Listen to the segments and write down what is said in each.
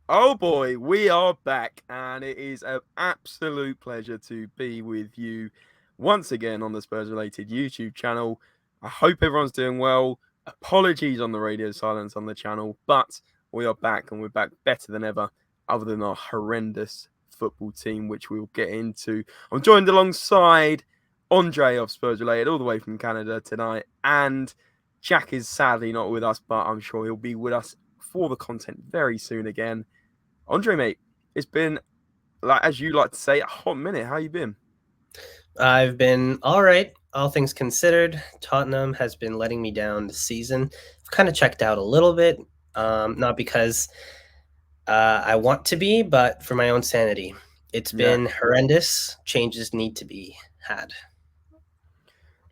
Oh boy, we are back, and it is an absolute pleasure to be with you once again on the Spurs Related YouTube channel. I hope everyone's doing well. Apologies on the radio silence on the channel, but we are back, and we're back better than ever, other than our horrendous football team, which we'll get into. I'm joined alongside Andre of Spurs Related, all the way from Canada tonight, and Jack is sadly not with us, but I'm sure he'll be with us for the content very soon again. Andre, mate, it's been, like as you like to say, a hot minute. How you been? I've been all right, all things considered. Tottenham has been letting me down this season. I've kind of checked out a little bit, not because I want to be, but for my own sanity. It's Yeah, been horrendous. Changes need to be had.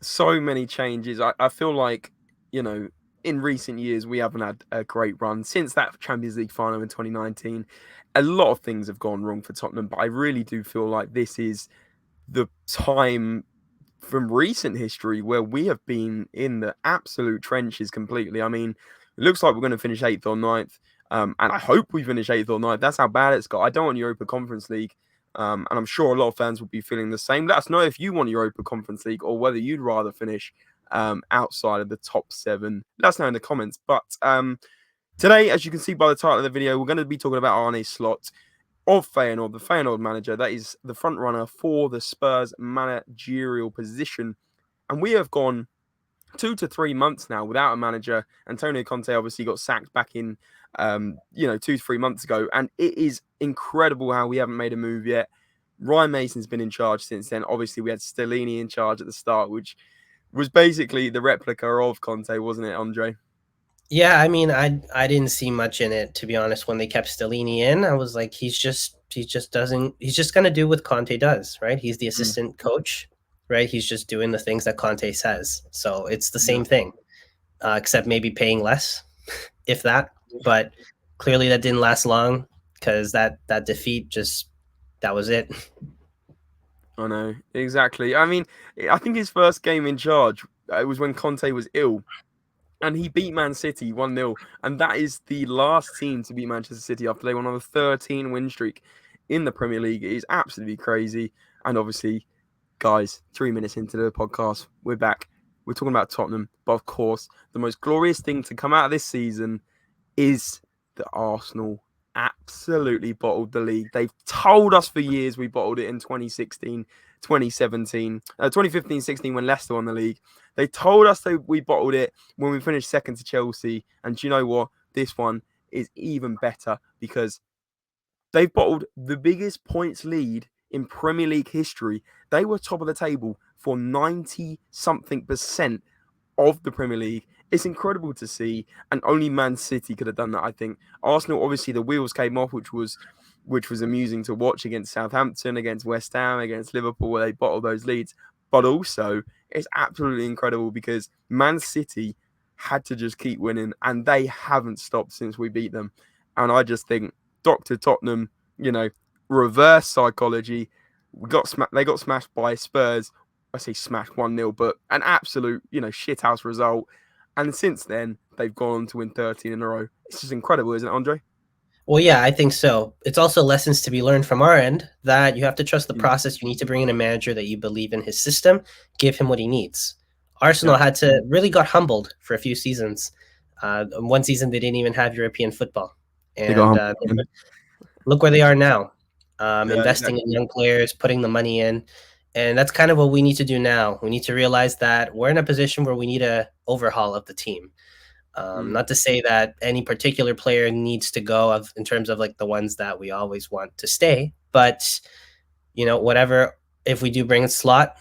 so many changes. I feel like, you know, in recent years, we haven't had a great run since that Champions League final in 2019. A lot of things have gone wrong for Tottenham, but I really do feel like this is the time from recent history where we have been in the absolute trenches completely. I mean, it looks like we're going to finish eighth or ninth, and I hope we finish eighth or ninth. That's how bad it's got. I don't want Europa Conference League, and I'm sure a lot of fans will be feeling the same. Let us know if you want Europa Conference League or whether you'd rather finish outside of the top seven. Let us know in the comments. But today, as you can see by the title of the video, we're going to be talking about Arne Slot of Feyenoord, the Feyenoord manager. That is the front runner for the Spurs managerial position. And we have gone 2 to 3 months now without a manager. Antonio Conte obviously got sacked back in, 2 to 3 months ago. And it is incredible how we haven't made a move yet. Ryan Mason's been in charge since then. Obviously, we had Stellini in charge at the start, which was basically the replica of Conte, wasn't it, Andre? Yeah, I mean, I didn't see much in it, to be honest. When they kept Stellini in, I was like, he's just gonna do what Conte does, right? He's the Mm, assistant coach, right? He's just doing the things that Conte says. So it's the yeah. same thing, except maybe paying less, if that. But clearly that didn't last long because that defeat just that was it. I know, exactly. I mean, I think his first game in charge, it was when Conte was ill, and he beat Man City 1-0. And that is the last team to beat Manchester City after they went on a 13 win streak in the Premier League. It is absolutely crazy. And obviously, guys, 3 minutes into the podcast, we're back. We're talking about Tottenham. But of course, the most glorious thing to come out of this season is that Arsenal absolutely bottled the league. They've told us for years we bottled it in 2016, 2017, 2015, 16 when Leicester won the league. They told us that we bottled it when we finished second to Chelsea. And do you know what? This one is even better because they've bottled the biggest points lead in Premier League history. They were top of the table for 90 something percent of the Premier League. It's incredible to see, and only Man City could have done that. I think Arsenal, obviously, the wheels came off, which was amusing to watch against Southampton, against West Ham, against Liverpool, where they bottled those leads. But also, it's absolutely incredible because Man City had to just keep winning, and they haven't stopped since we beat them. And I just think Doctor Tottenham, reverse psychology. They got smashed by Spurs. I say smashed 1-0, but an absolute, shithouse result. And since then, they've gone on to win 13 in a row. It's just incredible, isn't it, Andre? Well, yeah, I think so. It's also lessons to be learned from our end that you have to trust the Mm. process. You need to bring in a manager that you believe in his system, give him what he needs. Yeah, Arsenal had to really got humbled for a few seasons. One season they didn't even have European football, they got and humbled. look where they are now, Yeah, investing in exactly. young players, putting the money in, and that's kind of what we need to do now. We need to realize that we're in a position where we need a overhaul of the team. Mm. Not to say that any particular player needs to go of in terms of like the ones that we always want to stay, but whatever. If we do bring a Slot,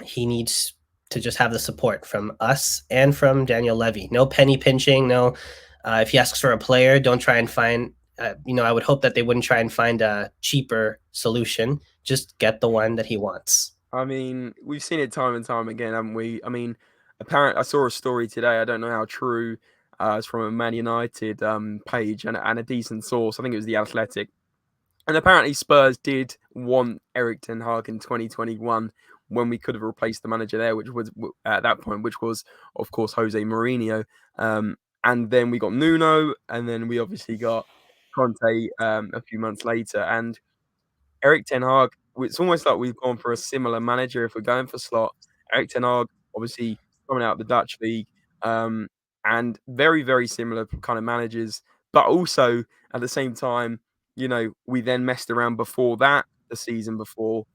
he needs to just have the support from us and from Daniel Levy. No penny pinching. No, if he asks for a player, don't try and find. I would hope that they wouldn't try and find a cheaper solution. Just get the one that he wants. I mean, we've seen it time and time again, haven't we? I mean, apparently, I saw a story today. I don't know how true. It's from a Man United page and a decent source. I think it was the Athletic. And apparently Spurs did want Eric Ten Hag in 2021 when we could have replaced the manager there, which was at that point, which was, of course, Jose Mourinho. And then we got Nuno, and then we obviously got Conte a few months later. And Eric Ten Hag, it's almost like we've gone for a similar manager if we're going for Slot. Eric Ten Hag, obviously coming out of the Dutch league, um, and very, very similar kind of managers. But also at the same time, we then messed around before that, the season before,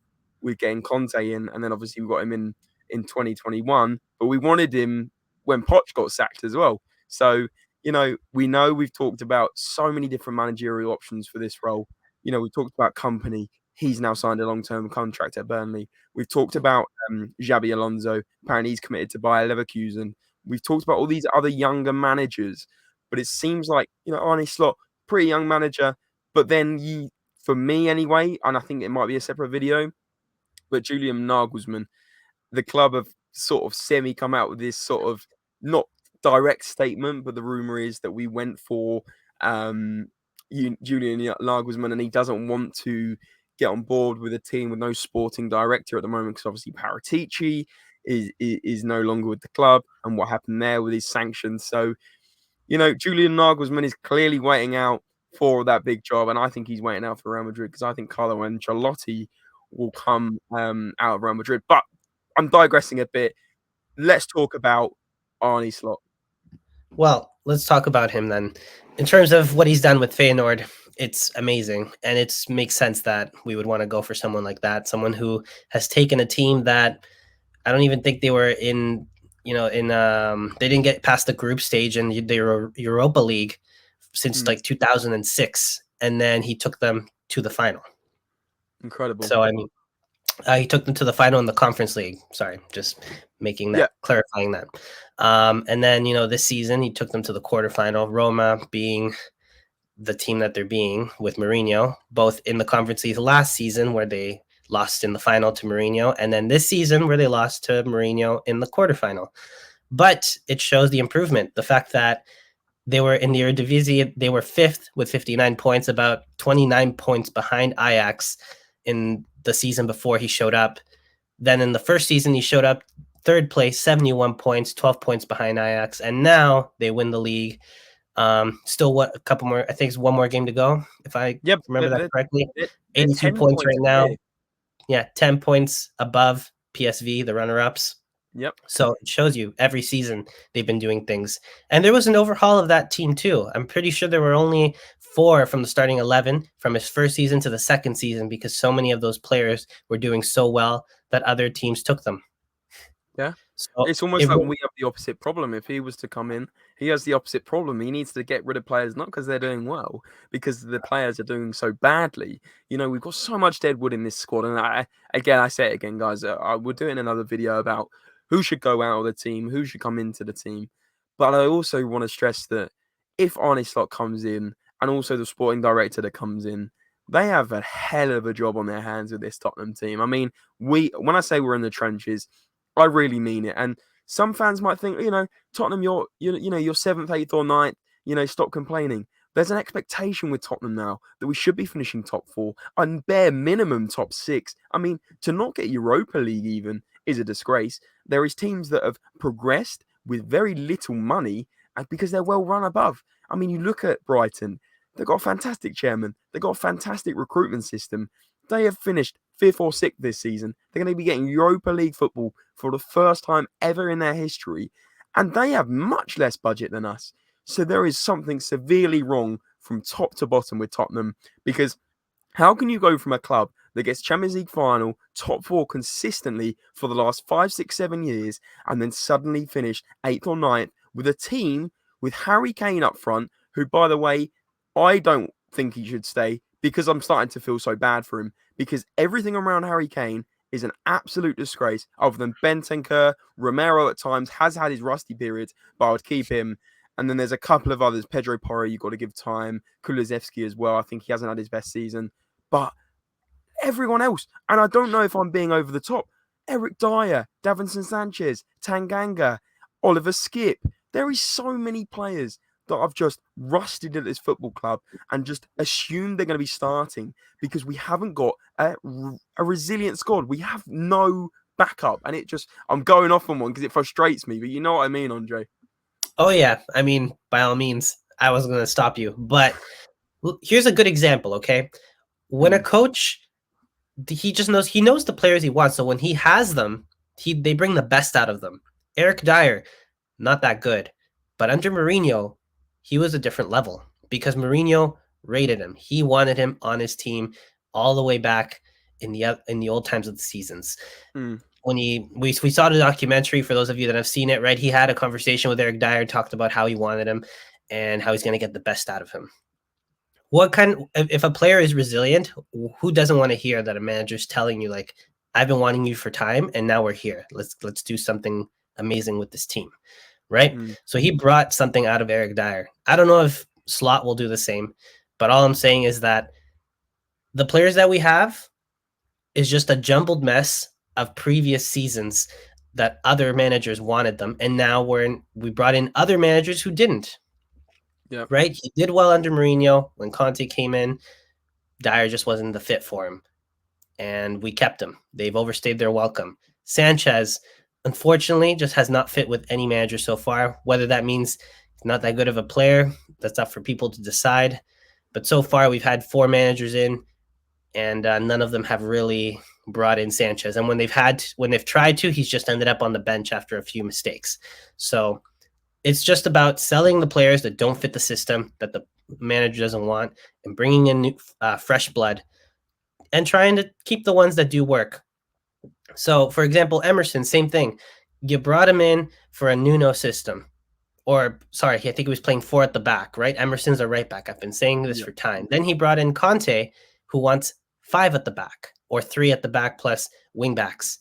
with getting Conte in, and then obviously we got him in 2021. But we wanted him when Poch got sacked as well. So, we know we've talked about so many different managerial options for this role. We talked about Company. He's now signed a long-term contract at Burnley. We've talked about Xabi Alonso. Apparently, he's committed to Bayer Leverkusen. We've talked about all these other younger managers, but it seems like Arne Slot, pretty young manager. But then for me anyway, and I think it might be a separate video, but Julian Nagelsmann, the club have sort of semi come out with this sort of not direct statement, but the rumor is that we went for Julian Nagelsmann, and he doesn't want to get on board with a team with no sporting director at the moment because obviously Paratici is no longer with the club, and what happened there with his sanctions. So, Julian Nagelsmann is clearly waiting out for that big job, and I think he's waiting out for Real Madrid because I think Carlo Ancelotti will come out of Real Madrid. But I'm digressing a bit. Let's talk about Arne Slot. Well, let's talk about him then. In terms of what he's done with Feyenoord, it's amazing, and it makes sense that we would want to go for someone like that, someone who has taken a team that I don't even think they were in. They didn't get past the group stage in the Europa League since like 2006, and then he took them to the final. Incredible. So I mean, he took them to the final in the Conference League. Sorry, just making that, clarifying that. And then, this season he took them to the quarterfinal, Roma being the team that they're being with Mourinho, both in the Conference League last season where they lost in the final to Mourinho, and then this season where they lost to Mourinho in the quarterfinal. But it shows the improvement. The fact that they were in the Eredivisie, they were 5th with 59 points, about 29 points behind Ajax in the season before he showed up. Then in the first season, he showed up 3rd place, 71 points, 12 points behind Ajax. And now they win the league. Still, a couple more, I think it's one more game to go, if I remember that correctly. 82 points right now. Yeah, 10 points above PSV, the runner-ups. Yep. So it shows you every season they've been doing things. And there was an overhaul of that team too. I'm pretty sure there were only 4 from the starting 11 from his first season to the second season because so many of those players were doing so well that other teams took them. Yeah. So it's almost like we have the opposite problem. If he was to come in, he has the opposite problem. He needs to get rid of players, not because they're doing well, because the players are doing so badly. We've got so much dead wood in this squad. And I say it again, guys, we're doing another video about who should go out of the team, who should come into the team. But I also want to stress that if Arne Slot comes in, and also the sporting director that comes in, they have a hell of a job on their hands with this Tottenham team. I mean, when I say we're in the trenches, I really mean it. And some fans might think, Tottenham, you're 7th, 8th, or 9th. Stop complaining. There's an expectation with Tottenham now that we should be finishing top 4 and bare minimum top 6. I mean, to not get Europa League even is a disgrace. There is teams that have progressed with very little money because they're well run above. I mean, you look at Brighton. They've got a fantastic chairman. They've got a fantastic recruitment system. They have finished 5th or 6th this season. They're going to be getting Europa League football for the first time ever in their history. And they have much less budget than us. So there is something severely wrong from top to bottom with Tottenham. Because how can you go from a club that gets Champions League final, top 4 consistently for the last 5, 6, 7 years, and then suddenly finish 8th or 9th with a team with Harry Kane up front, who, by the way, I don't think he should stay because I'm starting to feel so bad for him because everything around Harry Kane is an absolute disgrace other than Bentancur. Romero at times has had his rusty periods, but I would keep him. And then there's a couple of others. Pedro Porro, you've got to give time. Kulusevski as well. I think he hasn't had his best season. But everyone else, and I don't know if I'm being over the top, Eric Dyer, Davinson Sanchez, Tanganga, Oliver Skip. There is so many players that I've just rusted at this football club and just assumed they're going to be starting because we haven't got a resilient squad. We have no backup. And I'm going off on one because it frustrates me. But you know what I mean, Andre? Oh, yeah. I mean, by all means, I wasn't going to stop you. But Here's a good example, okay? When a Mm, coach, he knows the players he wants. So when he has them, they bring the best out of them. Eric Dyer, not that good. But under Mourinho, he was a different level because Mourinho rated him. He wanted him on his team all the way back in the old times of the seasons. mm, When we saw the documentary, for those of you that have seen it, right? He had a conversation with Eric Dyer, talked about how he wanted him and how he's going to get the best out of him. What kind if a player is resilient, who doesn't want to hear that a manager's telling you like, I've been wanting you for time and now we're here. Let's do something amazing with this team, right? mm. So he brought something out of Eric Dyer. I don't know if Slot will do the same, but all I'm saying is that the players that we have is just a jumbled mess of previous seasons that other managers wanted them, and now we brought in other managers who didn't. Yeah. Right? He did well under Mourinho. When Conte came in, Dyer just wasn't the fit for him, and we kept him. They've overstayed their welcome. Sanchez, unfortunately, just has not fit with any manager so far. Whether that means he's not that good of a player, that's up for people to decide. But so far, we've had 4 managers in, and none of them have really brought in Sanchez. And when they've tried to, he's just ended up on the bench after a few mistakes. So it's just about selling the players that don't fit the system that the manager doesn't want, and bringing in new, fresh blood, and trying to keep the ones that do work. So, for example, Emerson, same thing. You brought him in for a Nuno system, or sorry, I think he was playing 4 at the back, right? Emerson's a right back. I've been saying this Yeah. for time. Then he brought in Conte, who wants 5 at the back or 3 at the back plus wing backs.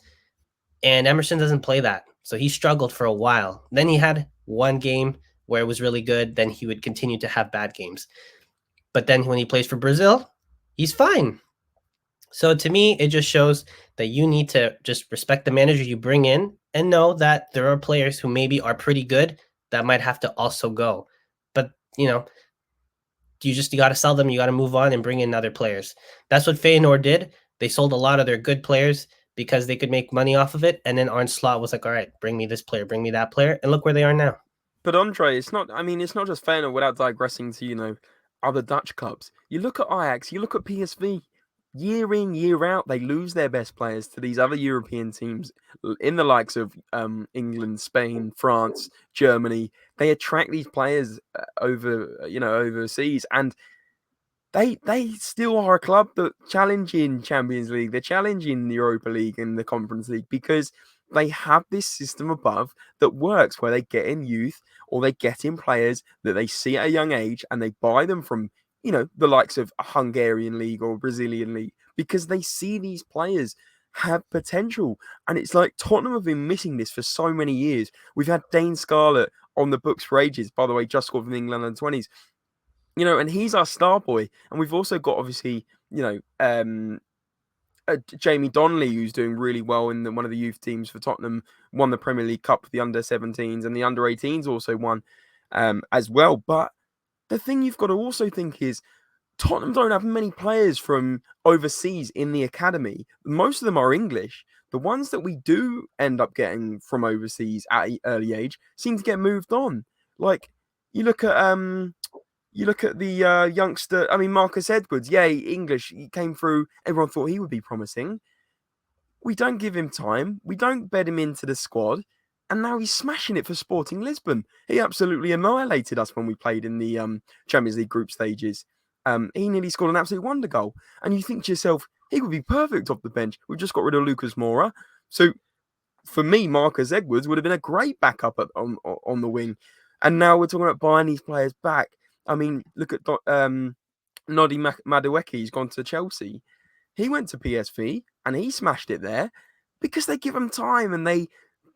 And Emerson doesn't play that. So he struggled for a while. Then he had one game where it was really good. Then he would continue to have bad games. But then when he plays for Brazil, he's fine. So to me, it just shows that you need to just respect the manager you bring in and know that there are players who maybe are pretty good that might have to also go. But, you got to sell them. You got to move on and bring in other players. That's what Feyenoord did. They sold a lot of their good players because they could make money off of it. And then Arne Slot was like, all right, bring me this player, bring me that player. And look where they are now. But Andre, it's not. I mean, it's not just Feyenoord without digressing to other Dutch clubs. You look at Ajax, you look at PSV. Year in, year out, they lose their best players to these other European teams in the likes of England, Spain, France, Germany. They attract these players overseas, and they still are a club that challenge in Champions League, they challenge in the Europa League and the Conference League because they have this system above that works where they get in youth or they get in players that they see at a young age and they buy them from, the likes of a Hungarian league or Brazilian league because they see these players have potential. And it's like Tottenham have been missing this for so many years. We've had Dane Scarlett on the books for ages, by the way, just scored from England under 20s. And he's our star boy. And we've also got, obviously, Jamie Donnelly, who's doing really well in one of the youth teams for Tottenham, won the Premier League Cup for the under-17s, and the under-18s also won as well. But the thing you've got to also think is Tottenham don't have many players from overseas in the academy. Most of them are English. The ones that we do end up getting from overseas at an early age seem to get moved on. Like, you look at the youngster, I mean, Marcus Edwards. Yeah, English. He came through. Everyone thought he would be promising. We don't give him time. We don't bed him into the squad. And now he's smashing it for Sporting Lisbon. He absolutely annihilated us when we played in the Champions League group stages. He nearly scored an absolute wonder goal. And you think to yourself, he would be perfect off the bench. We've just got rid of Lucas Moura. So for me, Marcus Edwards would have been a great backup on the wing. And now we're talking about buying these players back. I mean, look at Nodi Madueke. He's gone to Chelsea. He went to PSV and he smashed it there because they give him time and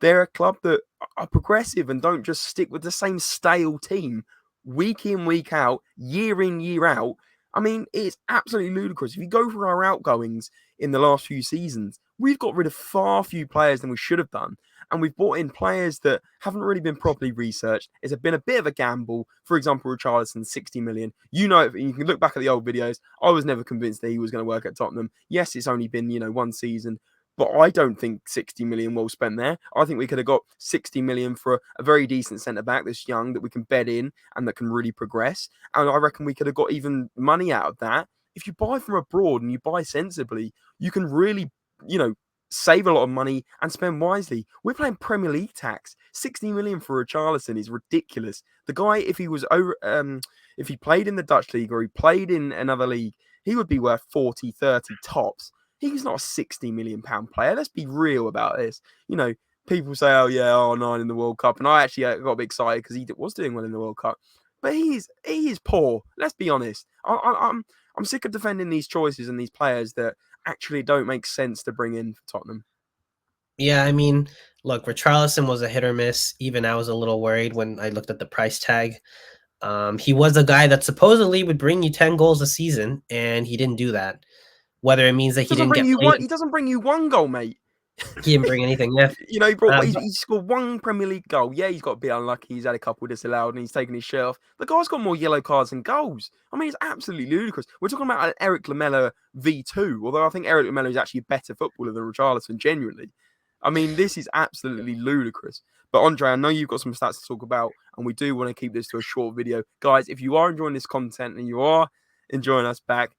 they're a club that are progressive and don't just stick with the same stale team week in, week out, year in, year out. I mean, it's absolutely ludicrous. If you go through our outgoings in the last few seasons, we've got rid of far fewer players than we should have done. And we've brought in players that haven't really been properly researched. It's been a bit of a gamble. For example, Richarlison, 60 million. You can look back at the old videos. I was never convinced that he was going to work at Tottenham. Yes, it's only been, one season. But I don't think 60 million well spent there. I think we could have got 60 million for a very decent centre back that's young, that we can bed in and that can really progress. And I reckon we could have got even money out of that. If you buy from abroad and you buy sensibly, you can really, save a lot of money and spend wisely. We're playing Premier League tax. 60 million for a Richarlison is ridiculous. The guy, if he was over, if he played in the Dutch league or he played in another league, he would be worth 40, 30 tops. He's not a 60 million pound player. Let's be real about this. People say, "Oh yeah, R9 in the World Cup," and I actually got a bit excited because he was doing well in the World Cup. But he is poor. Let's be honest. I'm sick of defending these choices and these players that actually don't make sense to bring in for Tottenham. Yeah, I mean, look, Richarlison was a hit or miss. Even I was a little worried when I looked at the price tag. He was a guy that supposedly would bring you 10 goals a season, and he didn't do that. Whether it means that he didn't get played, He doesn't bring you one goal, mate. he didn't bring anything. Yeah, he scored one Premier League goal. Yeah, he's got to be unlucky. He's had a couple disallowed and he's taken his shirt off. The guy's got more yellow cards than goals. I mean, it's absolutely ludicrous. We're talking about an Eric Lamela V2, although I think Eric Lamela is actually a better footballer than Richarlison, genuinely. I mean, this is absolutely ludicrous. But Andre, I know you've got some stats to talk about, and we do want to keep this to a short video. Guys, if you are enjoying this content and you are enjoying us back,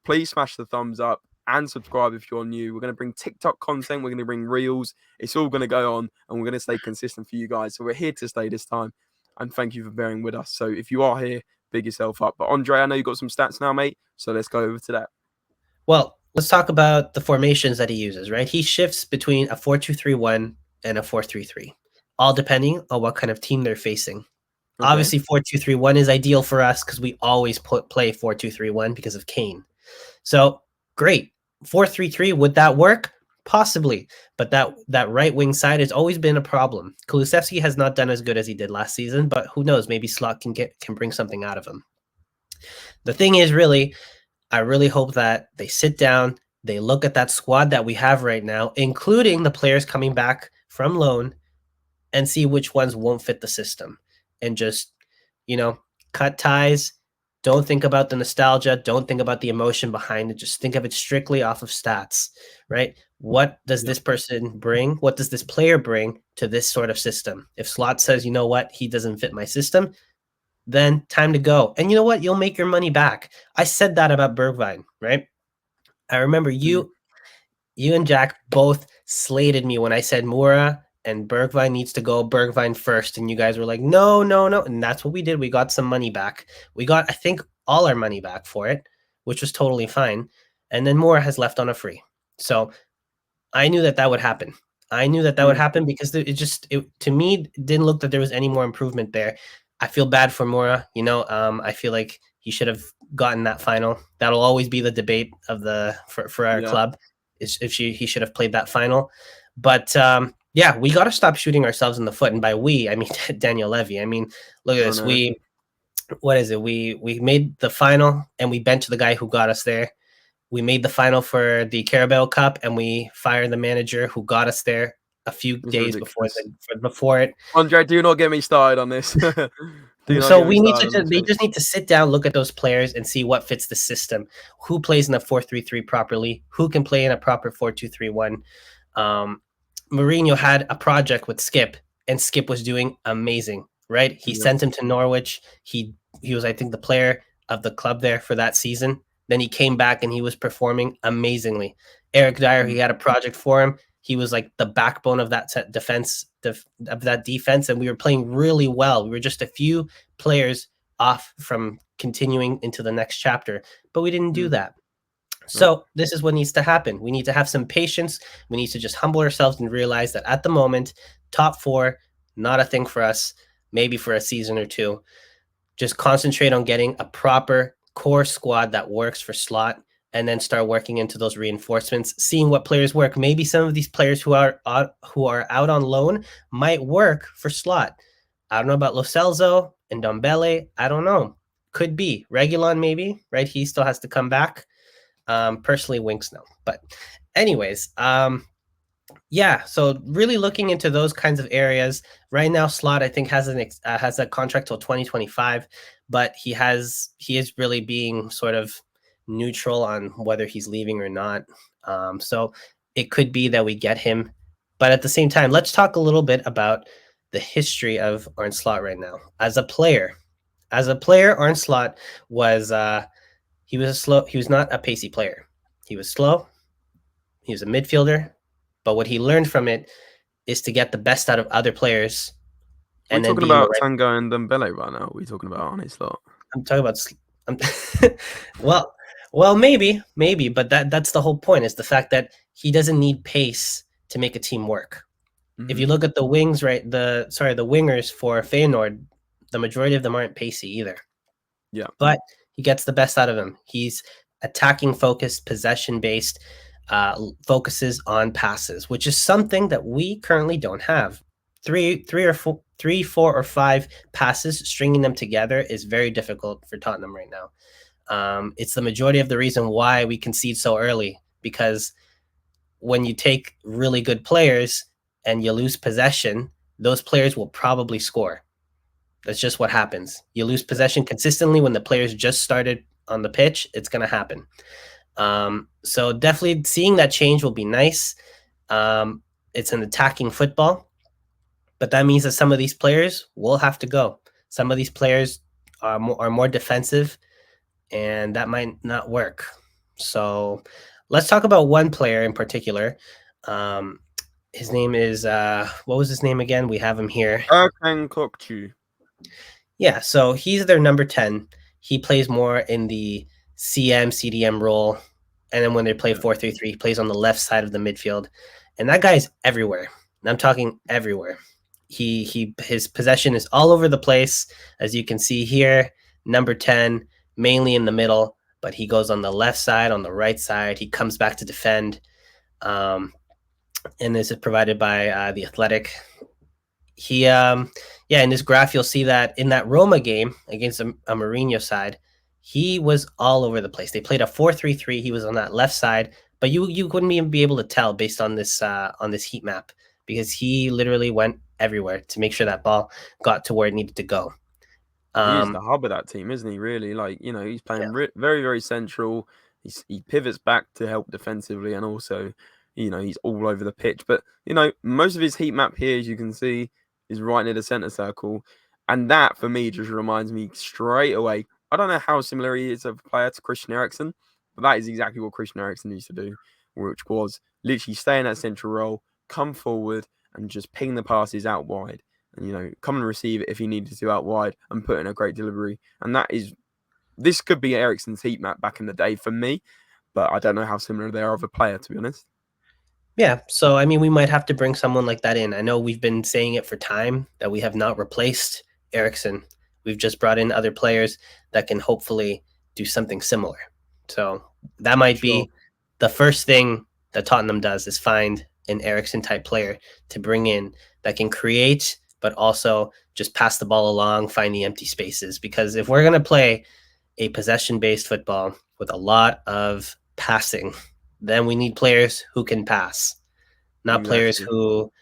please smash the thumbs up and subscribe if you're new. We're going to bring TikTok content. We're going to bring Reels. It's all going to go on, and we're going to stay consistent for you guys. So we're here to stay this time, and thank you for bearing with us. So if you are here, big yourself up. But Andre, I know you've got some stats now, mate, so let's go over to that. Well, let's talk about the formations that he uses, right? He shifts between a 4-2-3-1 and a 4-3-3, all depending on what kind of team they're facing. Okay. Obviously, 4-2-3-1 is ideal for us because we always play 4-2-3-1 because of Kane. So, great. 4-3-3, would that work? Possibly. But that right wing side has always been a problem. Kulusevski has not done as good as he did last season, but who knows? Maybe Slot can bring something out of him. The thing is, really, I really hope that they sit down, they look at that squad that we have right now, including the players coming back from loan, and see which ones won't fit the system. And just, cut ties. Don't think about the nostalgia. Don't think about the emotion behind it. Just think of it strictly off of stats, right? What does this person bring? What does this player bring to this sort of system? If Slot says, you know what, he doesn't fit my system, then time to go. And you know what? You'll make your money back. I said that about Bergwijn, right? I remember you and Jack both slated me when I said Moura and Bergwijn needs to go, Bergwijn first. And you guys were like, no. And that's what we did. We got some money back. We got, I think, all our money back for it, which was totally fine. And then Moura has left on a free. So I knew that would happen. I knew that would happen because to me, it didn't look that there was any more improvement there. I feel bad for Moura. I feel like he should have gotten that final. That'll always be the debate of for our club. Is if he should have played that final. But we got to stop shooting ourselves in the foot. And by we, I mean Daniel Levy. I mean, look at this. We made the final and we benched the guy who got us there. We made the final for the Carabao Cup and we fired the manager who got us there a few days before it. Andre, do not get me started on this. So they just need to sit down, look at those players and see what fits the system. Who plays in a 4-3-3 properly? Who can play in a proper 4-2-3-1? Mourinho had a project with Skip and Skip was doing amazing, right? He sent him to Norwich. He was, I think, the player of the club there for that season. Then he came back and he was performing amazingly. Eric Dyer, he had a project for him. He was like the backbone of that defense, and we were playing really well. We were just a few players off from continuing into the next chapter, but we didn't do that. So this is what needs to happen. We need to have some patience. We need to just humble ourselves and realize that at the moment, top four, not a thing for us, maybe for a season or two. Just concentrate on getting a proper core squad that works for Slot, and then start working into those reinforcements, seeing what players work. Maybe some of these players who are out on loan might work for Slot. I don't know about Lo Celso and Ndombele. I don't know. Could be. Reguilon maybe, right? He still has to come back. Personally, Winks no. But anyways, so really looking into those kinds of areas. Right now, Slot, I think, has a contract till 2025, but he is really being sort of neutral on whether he's leaving or not. So it could be that we get him. But at the same time, let's talk a little bit about the history of Arne Slot right now. As a player, Arne Slot was he was not a pacey player. He was slow. He was a midfielder. But what he learned from it is to get the best out of other players We're and then talking be in the about right. Tango and Dembele right now. We're talking about Arne Slot. I'm talking about. I'm, well, maybe, but that's the whole point. Is the fact that he doesn't need pace to make a team work. If you look at the wings, right? The wingers for Feyenoord, the majority of them aren't pacey either. Yeah. But he gets the best out of them. He's attacking focused, possession based, focuses on passes, which is something that we currently don't have. Three, four, or five passes, stringing them together is very difficult for Tottenham right now. It's the majority of the reason why we concede so early, because when you take really good players and you lose possession, those players will probably score. That's just what happens. You lose possession consistently when the players just started on the pitch. It's going to happen. So definitely seeing that change will be nice. It's an attacking football, but that means that some of these players will have to go. Some of these players are more defensive, and that might not work. So let's talk about one player in particular. His name is what was his name again? We have him here. Bentancur. Yeah, so he's their number 10. He plays more in the CDM role. And then when they play 4-3-3, he plays on the left side of the midfield. And that guy's everywhere. And I'm talking everywhere. His possession is all over the place. As you can see here, number 10, mainly in the middle, but he goes on the left side, on the right side. He comes back to defend. And this is provided by The Athletic. In this graph, you'll see that in that Roma game against a Mourinho side, he was all over the place. They played a 4-3-3. He was on that left side, but you wouldn't even be able to tell based on this heat map, because he literally went everywhere to make sure that ball got to where it needed to go. He's the hub of that team, isn't he? Really, he's playing very, very central. He pivots back to help defensively, and also, he's all over the pitch. But most of his heat map here, as you can see, is right near the center circle, and that for me just reminds me straight away. I don't know how similar he is of a player to Christian Eriksen, but that is exactly what Christian Eriksen used to do, which was literally stay in that central role, come forward, and just ping the passes out wide. And, come and receive it if he needed to out wide and put in a great delivery. And this could be Eriksen's heat map back in the day for me, but I don't know how similar they are of a player, to be honest. Yeah, so I mean, we might have to bring someone like that in. I know we've been saying it for time that we have not replaced Eriksen. We've just brought in other players that can hopefully do something similar. So that might be the first thing that Tottenham does, is find an Eriksen type player to bring in that can create, but also just pass the ball along, find the empty spaces. Because if we're going to play a possession-based football with a lot of passing, then we need players who can pass, not players who,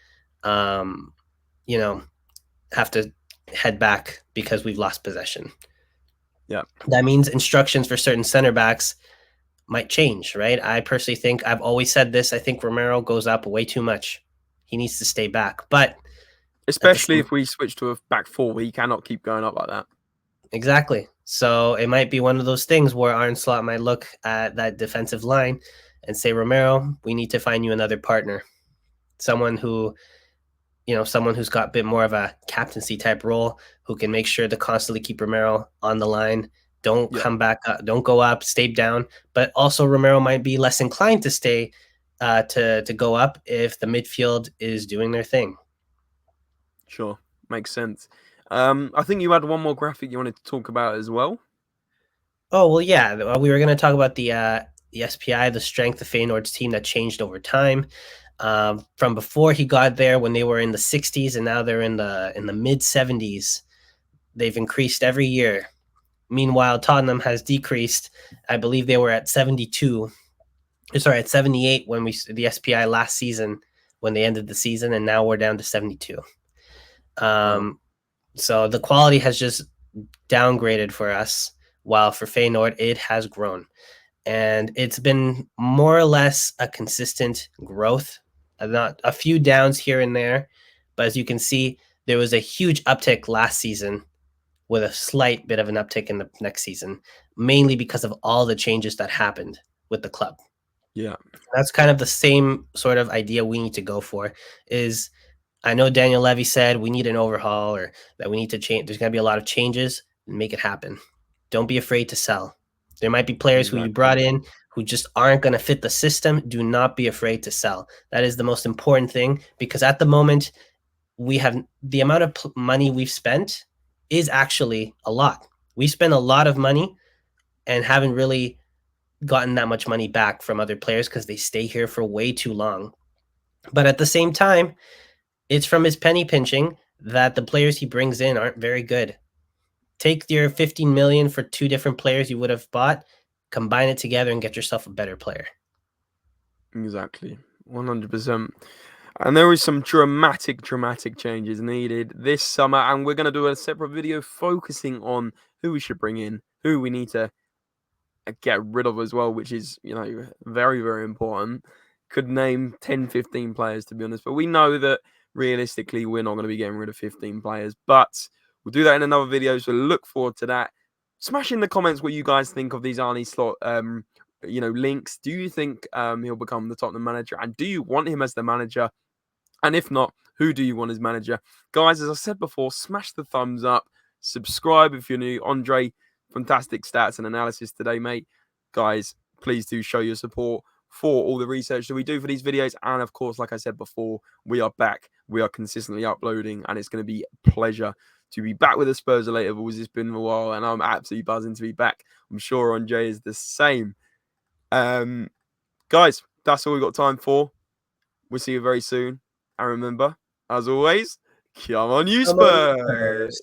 have to head back because we've lost possession. Yeah. That means instructions for certain center backs might change, right? I personally think, I've always said this, I think Romero goes up way too much. He needs to stay back. But especially if we switch to a back four, we cannot keep going up like that. Exactly. So it might be one of those things where Arne Slot might look at that defensive line and say, Romero, we need to find you another partner. Someone who's got a bit more of a captaincy type role, who can make sure to constantly keep Romero on the line. Don't come back up, don't go up, stay down. But also Romero might be less inclined to stay to go up if the midfield is doing their thing. Sure. Makes sense. I think you had one more graphic you wanted to talk about as well. Oh, well, yeah. We were going to talk about the SPI, the strength of Feyenoord's team that changed over time. From before he got there, when they were in the 60s, and now they're in the mid 70s. They've increased every year. Meanwhile, Tottenham has decreased. I believe they were at 72. Sorry, at 78 when the SPI last season, when they ended the season, and now we're down to 72. So the quality has just downgraded for us, while for Feyenoord, it has grown. and it's been more or less a consistent growth, not a few downs here and there. But as you can see, there was a huge uptick last season with a slight bit of an uptick in the next season, mainly because of all the changes that happened with the club. Yeah. That's kind of the same sort of idea we need to go for. Is I know Daniel Levy said we need an overhaul, or that we need to change. There's going to be a lot of changes. Make it happen. Don't be afraid to sell. There might be players who you brought in who just aren't going to fit the system. Do not be afraid to sell. That is the most important thing, because at the moment, we have the amount of money we've spent is actually a lot. We spend a lot of money and haven't really gotten that much money back from other players because they stay here for way too long. But at the same time, it's from his penny pinching that the players he brings in aren't very good. Take your 15 million for 2 different players you would have bought, combine it together and get yourself a better player. Exactly. 100%. And there is some dramatic changes needed this summer. And we're going to do a separate video focusing on who we should bring in, who we need to get rid of as well, which is, very, very important. Could name 10, 15 players, to be honest. But we know that realistically, we're not going to be getting rid of 15 players. But we'll do that in another video. So look forward to that. Smash in the comments what you guys think of these Arne Slot links. Do you think he'll become the Tottenham manager? And do you want him as the manager? And if not, who do you want as manager? Guys, as I said before, smash the thumbs up. Subscribe if you're new. Andre, fantastic stats and analysis today, mate. Guys, please do show your support for all the research that we do for these videos. And of course, like I said before, we are back. We are consistently uploading, and it's going to be a pleasure to be back with the SpursRelated Balls. It's been a while, and I'm absolutely buzzing to be back. I'm sure Andre is the same. Guys, that's all we've got time for. We'll see you very soon. And remember, as always, come on, you Spurs!